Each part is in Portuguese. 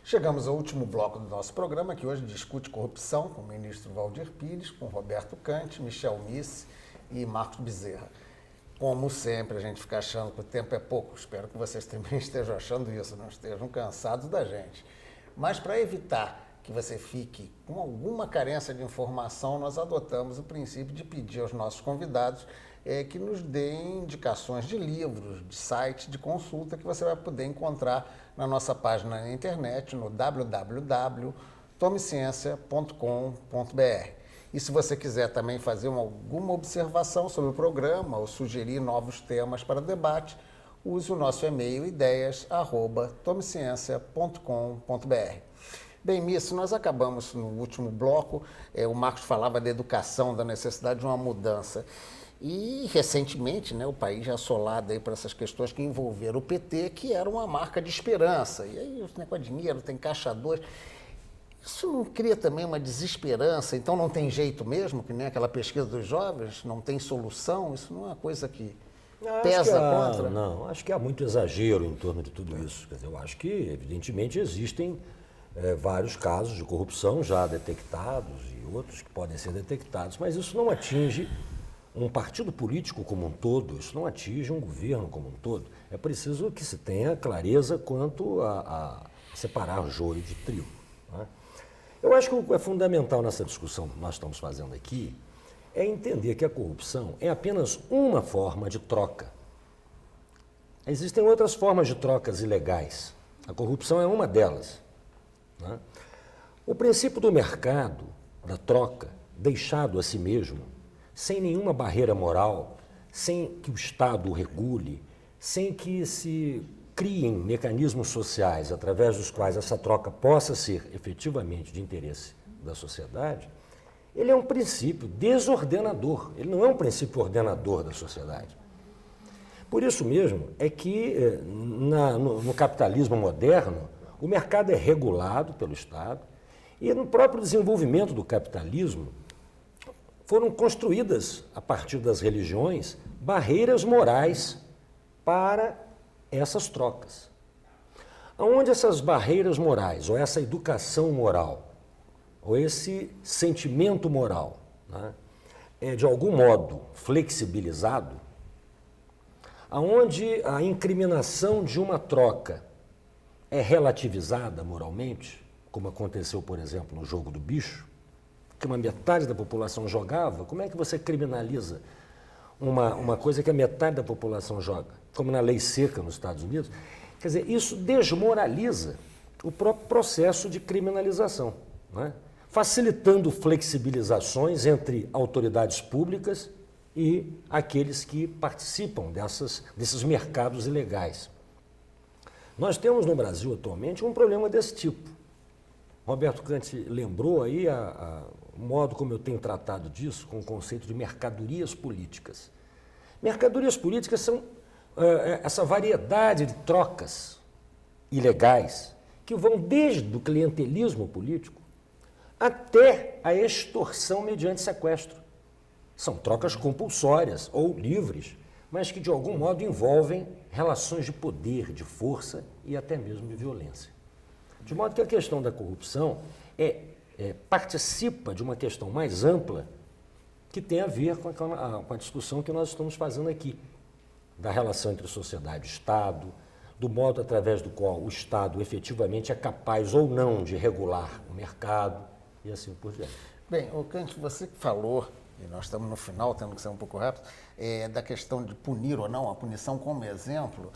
Chegamos ao último bloco do nosso programa, que hoje discute corrupção com o ministro Valdir Pires, com Roberto Cante, Michel Missi e Marcos Bezerra. Como sempre, a gente fica achando que o tempo é pouco. Espero que vocês também estejam achando isso, não estejam cansados da gente. Mas para evitar que você fique com alguma carência de informação, nós adotamos o princípio de pedir aos nossos convidados que nos deem indicações de livros, de sites, de consulta que você vai poder encontrar na nossa página na internet, no www.tomeciencia.com.br. E se você quiser também fazer alguma observação sobre o programa ou sugerir novos temas para debate, use o nosso e-mail ideias@tomeciencia.com.br. Bem, Missi, nós acabamos no último bloco, o Marcos falava da educação, da necessidade de uma mudança. E, recentemente, o país é assolado aí por essas questões que envolveram o PT, que era uma marca de esperança. E aí, esse negócio de dinheiro, tem caixa 2. Isso não cria também uma desesperança? Então, não tem jeito mesmo, que nem aquela pesquisa dos jovens, não tem solução? Isso não é uma coisa que pesa contra? Não, acho que há muito exagero em torno de tudo isso. Quer dizer, eu acho que, evidentemente, existem vários casos de corrupção já detectados e outros que podem ser detectados, mas isso não atinge um partido político como um todo, isso não atinge um governo como um todo. É preciso que se tenha clareza quanto a separar joio de trigo, né? Eu acho que o que é fundamental nessa discussão que nós estamos fazendo aqui é entender que a corrupção é apenas uma forma de troca. Existem outras formas de trocas ilegais. A corrupção é uma delas, né? O princípio do mercado, da troca, deixado a si mesmo, sem nenhuma barreira moral, sem que o Estado o regule, sem que se criem mecanismos sociais através dos quais essa troca possa ser efetivamente de interesse da sociedade, ele é um princípio desordenador, ele não é um princípio ordenador da sociedade. Por isso mesmo é que no capitalismo moderno, o mercado é regulado pelo Estado e no próprio desenvolvimento do capitalismo foram construídas, a partir das religiões, barreiras morais para essas trocas. Onde essas barreiras morais, ou essa educação moral, ou esse sentimento moral, né, é de algum modo flexibilizado, aonde a incriminação de uma troca é relativizada moralmente, como aconteceu, por exemplo, no jogo do bicho, que uma metade da população jogava, como é que você criminaliza uma coisa que a metade da população joga? Como na lei seca nos Estados Unidos. Quer dizer, isso desmoraliza o próprio processo de criminalização, né? Facilitando flexibilizações entre autoridades públicas e aqueles que participam desses mercados ilegais. Nós temos no Brasil atualmente um problema desse tipo. Roberto Cante lembrou aí o modo como eu tenho tratado disso com o conceito de mercadorias políticas. Mercadorias políticas são essa variedade de trocas ilegais que vão desde o clientelismo político até a extorsão mediante sequestro. São trocas compulsórias ou livres, mas que de algum modo envolvem relações de poder, de força e até mesmo de violência. De modo que a questão da corrupção participa de uma questão mais ampla que tem a ver com a discussão que nós estamos fazendo aqui, da relação entre sociedade e Estado, do modo através do qual o Estado efetivamente é capaz ou não de regular o mercado e assim por diante. Bem, Cante, você que falou, e nós estamos no final, temos que ser um pouco rápido, da questão de punir ou não, a punição como exemplo.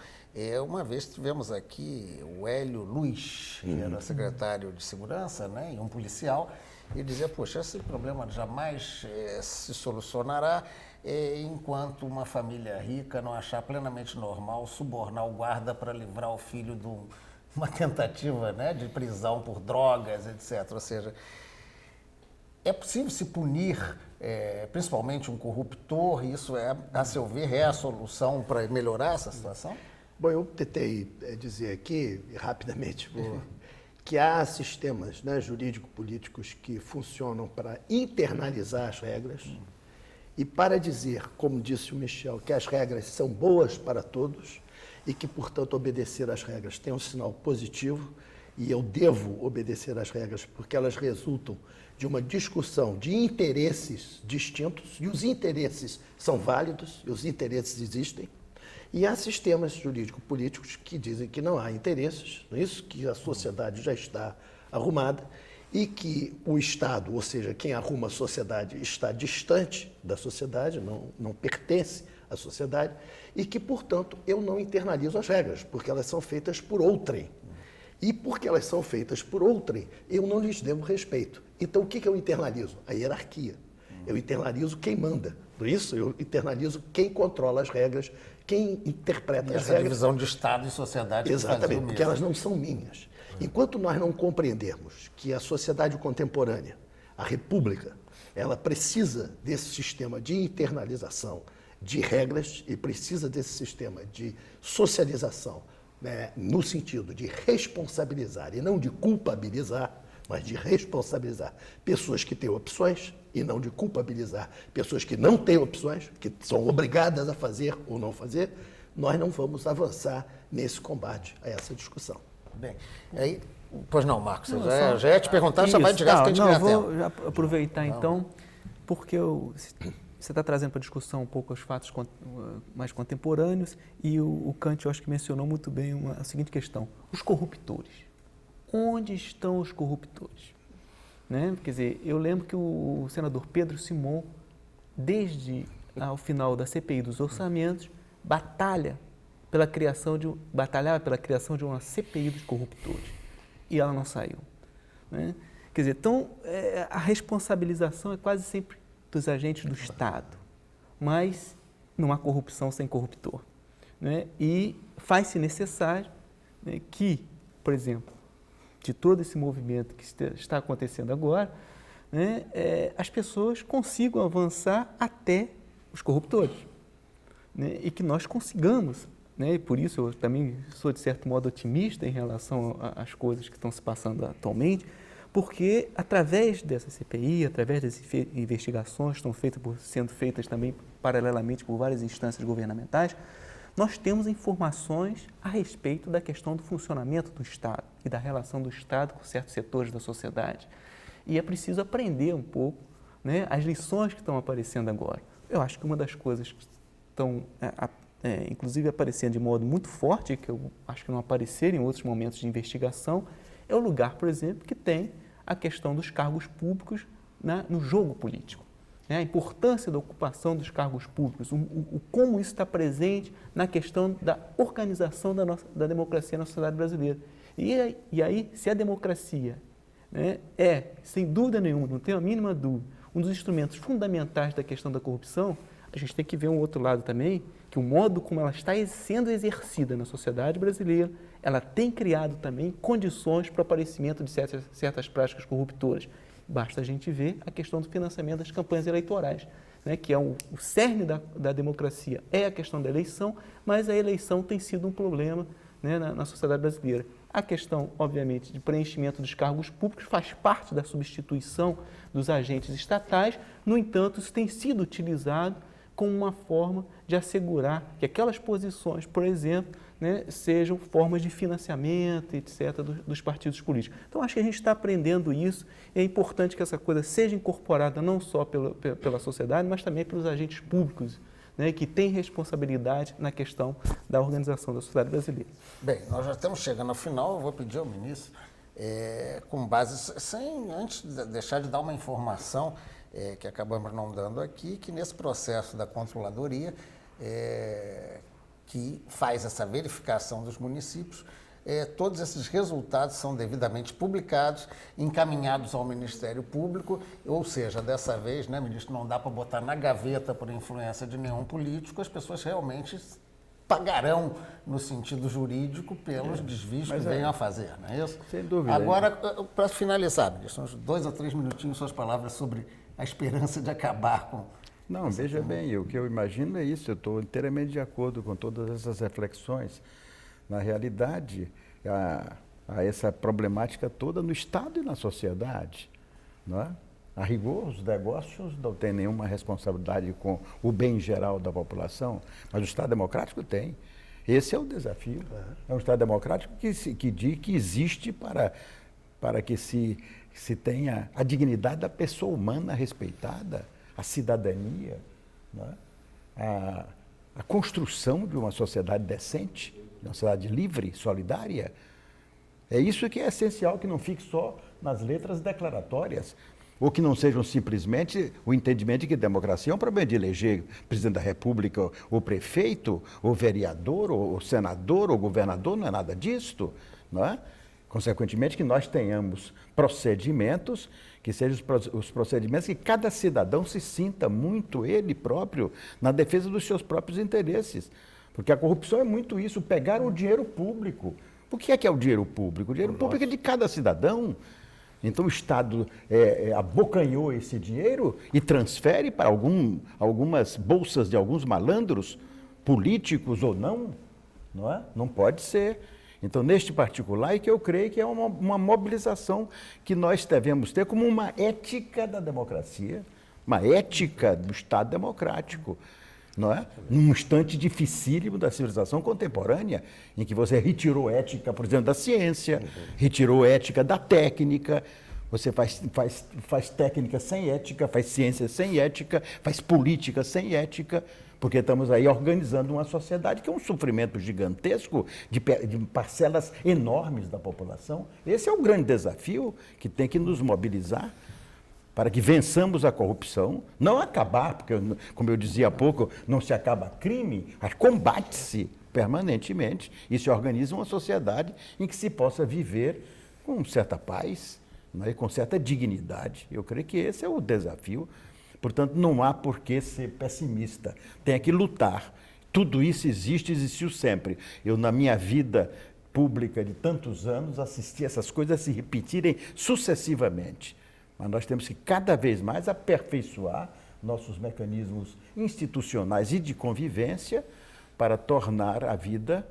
Uma vez tivemos aqui o Hélio Luiz, que era secretário de Segurança, né, e um policial, e dizia, poxa, esse problema jamais se solucionará enquanto uma família rica não achar plenamente normal subornar o guarda para livrar o filho de uma tentativa, né, de prisão por drogas, etc. Ou seja, é possível se punir principalmente um corruptor? Isso, a seu ver, é a solução para melhorar essa situação? Bom, eu tentei dizer aqui, rapidamente, que há sistemas, né, jurídico-políticos que funcionam para internalizar as regras e para dizer, como disse o Michel, que as regras são boas para todos e que, portanto, obedecer às regras tem um sinal positivo, e eu devo obedecer às regras porque elas resultam de uma discussão de interesses distintos, e os interesses são válidos, e os interesses existem, e há sistemas jurídico-políticos que dizem que não há interesses, não é isso? Que a sociedade já está arrumada e que o Estado, ou seja, quem arruma a sociedade, está distante da sociedade, não pertence à sociedade, e que, portanto, eu não internalizo as regras, porque elas são feitas por outrem. E porque elas são feitas por outrem, eu não lhes devo respeito. Então, o que eu internalizo? A hierarquia. Eu internalizo quem manda. Por isso, eu internalizo quem controla as regras, quem interpreta as regras. Essa divisão de Estado e sociedade. Exatamente, porque elas não são minhas. Enquanto nós não compreendermos que a sociedade contemporânea, a república, ela precisa desse sistema de internalização de regras e precisa desse sistema de socialização, né, no sentido de responsabilizar e não de culpabilizar, mas de responsabilizar pessoas que têm opções e não de culpabilizar pessoas que não têm opções, que são obrigadas a fazer ou não fazer, nós não vamos avançar nesse combate, a essa discussão. Bem, aí, pois não, Marcos, eu já ia te perguntar, isso, já vai direto que a gente ganha tempo. Vou já aproveitar então, porque você está trazendo para a discussão um pouco os fatos mais contemporâneos e o Kant, eu acho que mencionou muito bem a seguinte questão: os corruptores. Onde estão os corruptores? Né? Quer dizer, eu lembro que o senador Pedro Simon, desde ao final da CPI dos orçamentos, batalhava pela criação de uma CPI dos corruptores. E ela não saiu. Né? Quer dizer, então, a responsabilização é quase sempre dos agentes do Estado, mas não há corrupção sem corruptor. Né? E faz-se necessário, né, que, por exemplo, de todo esse movimento que está acontecendo agora, né, as pessoas consigam avançar até os corruptores, né, e que nós consigamos, né, e por isso eu também sou, de certo modo, otimista em relação às coisas que estão se passando atualmente, porque através dessa CPI, através das investigações que estão sendo feitas também paralelamente por várias instâncias governamentais, nós temos informações a respeito da questão do funcionamento do Estado e da relação do Estado com certos setores da sociedade. E é preciso aprender um pouco, né, as lições que estão aparecendo agora. Eu acho que uma das coisas que estão, inclusive, aparecendo de modo muito forte, que eu acho que não apareceram em outros momentos de investigação, é o lugar, por exemplo, que tem a questão dos cargos públicos, né, no jogo político. A importância da ocupação dos cargos públicos, como isso está presente na questão da organização da democracia na sociedade brasileira. E aí, se a democracia, né, sem dúvida nenhuma, não tenho a mínima dúvida, um dos instrumentos fundamentais da questão da corrupção, a gente tem que ver um outro lado também, que o modo como ela está sendo exercida na sociedade brasileira, ela tem criado também condições para o aparecimento de certas práticas corruptoras. Basta a gente ver a questão do financiamento das campanhas eleitorais, né, que é o cerne da democracia, é a questão da eleição, mas a eleição tem sido um problema, né, na sociedade brasileira. A questão, obviamente, de preenchimento dos cargos públicos faz parte da substituição dos agentes estatais, no entanto, isso tem sido utilizado como uma forma de assegurar que aquelas posições, por exemplo, né, sejam formas de financiamento, etc., dos partidos políticos. Então, acho que a gente está aprendendo isso e é importante que essa coisa seja incorporada não só pela sociedade, mas também pelos agentes públicos, né, que têm responsabilidade na questão da organização da sociedade brasileira. Bem, nós já estamos chegando ao final, eu vou pedir ao ministro, com base, antes de deixar de dar uma informação que acabamos não dando aqui, que nesse processo da controladoria, que faz essa verificação dos municípios, todos esses resultados são devidamente publicados, encaminhados ao Ministério Público, ou seja, dessa vez, né, ministro, não dá para botar na gaveta por influência de nenhum político, as pessoas realmente pagarão no sentido jurídico pelos desvios que venham a fazer, não é isso? Sem dúvida. Agora, para finalizar, ministro, uns 2 ou 3 minutinhos suas palavras sobre a esperança de acabar com... Não, veja bem, o que eu imagino é isso, eu estou inteiramente de acordo com todas essas reflexões. Na realidade, há essa problemática toda no Estado e na sociedade, não é? A rigor, os negócios não têm nenhuma responsabilidade com o bem geral da população, mas o Estado democrático tem. Esse é o desafio. É um Estado democrático que diz que existe para que se tenha a dignidade da pessoa humana respeitada, a cidadania, não é? A construção de uma sociedade decente, de uma sociedade livre, solidária. É isso que é essencial, que não fique só nas letras declaratórias, ou que não sejam simplesmente o entendimento de que democracia é um problema de eleger presidente da República, ou prefeito, ou vereador, ou senador, ou governador, não é nada disto, não é? Consequentemente, que nós tenhamos procedimentos, que sejam os procedimentos que cada cidadão se sinta muito ele próprio na defesa dos seus próprios interesses. Porque a corrupção é muito isso, pegar o dinheiro público. O que é o dinheiro público? O dinheiro público é de cada cidadão. Então o Estado abocanhou esse dinheiro e transfere para algumas bolsas de alguns malandros, políticos ou não, não é? Não pode ser. Então, neste particular, é que eu creio que é uma mobilização que nós devemos ter como uma ética da democracia, uma ética do Estado democrático, não é? Num instante dificílimo da civilização contemporânea, em que você retirou ética, por exemplo, da ciência, retirou ética da técnica, você faz técnica sem ética, faz ciência sem ética, faz política sem ética, porque estamos aí organizando uma sociedade que é um sofrimento gigantesco de parcelas enormes da população. Esse é o grande desafio que tem que nos mobilizar para que vençamos a corrupção, não acabar, porque, como eu dizia há pouco, não se acaba crime, mas combate-se permanentemente e se organiza uma sociedade em que se possa viver com certa paz, né, com certa dignidade. Eu creio que esse é o desafio. Portanto, não há por que ser pessimista. Tem que lutar. Tudo isso existiu sempre. Eu, na minha vida pública de tantos anos, assisti essas coisas se repetirem sucessivamente. Mas nós temos que cada vez mais aperfeiçoar nossos mecanismos institucionais e de convivência para tornar a vida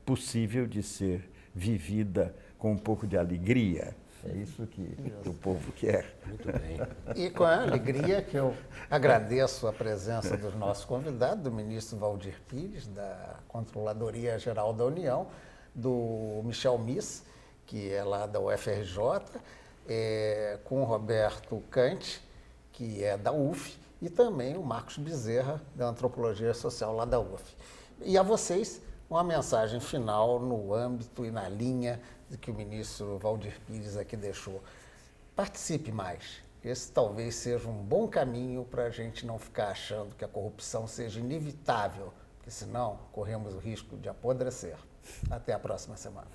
possível de ser vivida com um pouco de alegria. É isso que o povo quer. Muito bem. E com a alegria que eu agradeço a presença dos nossos convidados, do ministro Valdir Pires, da Controladoria Geral da União, do Michel Miss, que é lá da UFRJ, com o Roberto Cante, que é da UF, e também o Marcos Bezerra, da Antropologia Social lá da UF. E a vocês, uma mensagem final no âmbito e na linha de que o ministro Valdir Pires aqui deixou. Participe mais. Esse talvez seja um bom caminho para a gente não ficar achando que a corrupção seja inevitável, porque senão corremos o risco de apodrecer. Até a próxima semana.